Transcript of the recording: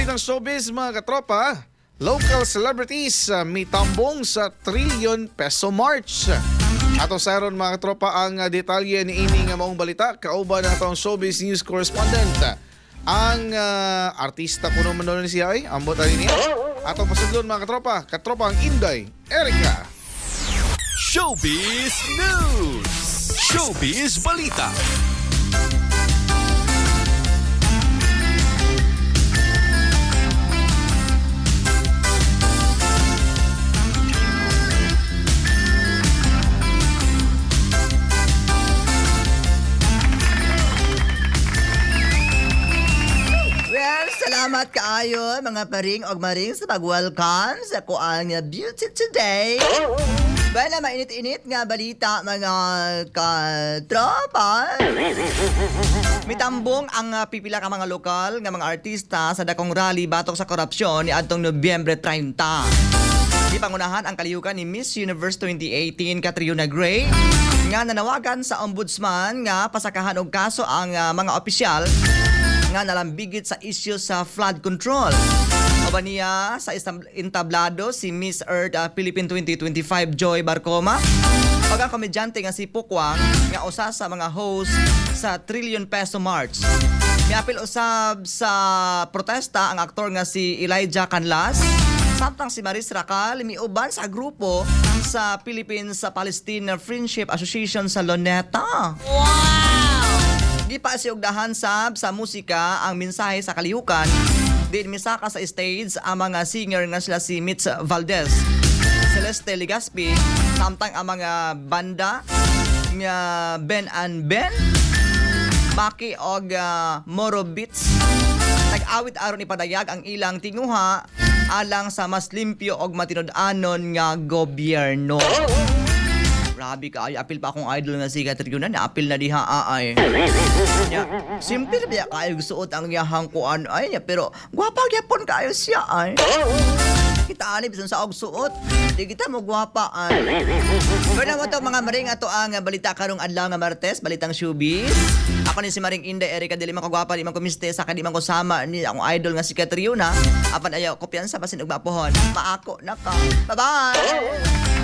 balitang showbiz mga katropa, local celebrities may tambong sa trillion peso march. Ato sa ron mga katropa ang detalye ni ini nga maong balita kauban na atong showbiz news correspondent. Ang artista kuno man doon siya ay ambot ani niya. Atong pasudlon mga katropa ang Inday Erica. Showbiz News! Showbiz Balita! Salamat kaayo mga paring og maring sa pag-welcome sa kuang Beauty Today. Bala mainit-init nga balita mga katropa. Mitambong ang pipila ka mga lokal nga mga artista sa dakong rally batok sa korupsyon ni adtong Nobyembre 30. Di pangunahan ang kalihukan ni Miss Universe 2018 Catriona Gray nga nanawagan sa ombudsman nga pasakahan og kaso ang mga opisyal nga nalambigit sa issue sa flood control. Oba niya sa entablado si Miss Earth Philippine 2025 Joy Barcoma ug ang komedyante nga si Pukwang nga usa sa mga host sa Trillion Peso March. Miapil usab sa protesta ang aktor nga si Elijah Canlas samtang si Maris Racal miuban sa grupo sa Philippines sa Palestine Friendship Association sa Luneta. Di pa siugdahan sab sa musika ang mensahe sa kalihukan. Din misaka sa stage ang mga singer nga sila si Mitch Valdez, Celeste Legaspi, samtang ang mga banda nga Ben and Ben, Maki og Moro Beats. Nag-awit aron ipadayag ang ilang tinguha alang sa mas limpyo og matinud-anon nga gobyerno. Grabe ka, ay apil pa akong idol nga si Catriona, na-apil na diha ay. Simple ba kayo gusuot ang yahang kuan ay niya, pero gwapa gyapon kayo siya ay. Kita ani bisan sa og suot, di kita mo gwapa ay. Pero naman to mga maring ato ang balita karong adlaw nga Martes, balitang showbiz. Ako ni si Maring Inday Erica, dili man ko gwapa, di man ko mistesa, kadi man ko sama ni akong idol nga si Catriona. Apan ayaw kumpiyansa basin og mapuhon. Maako na ka. Bye-bye.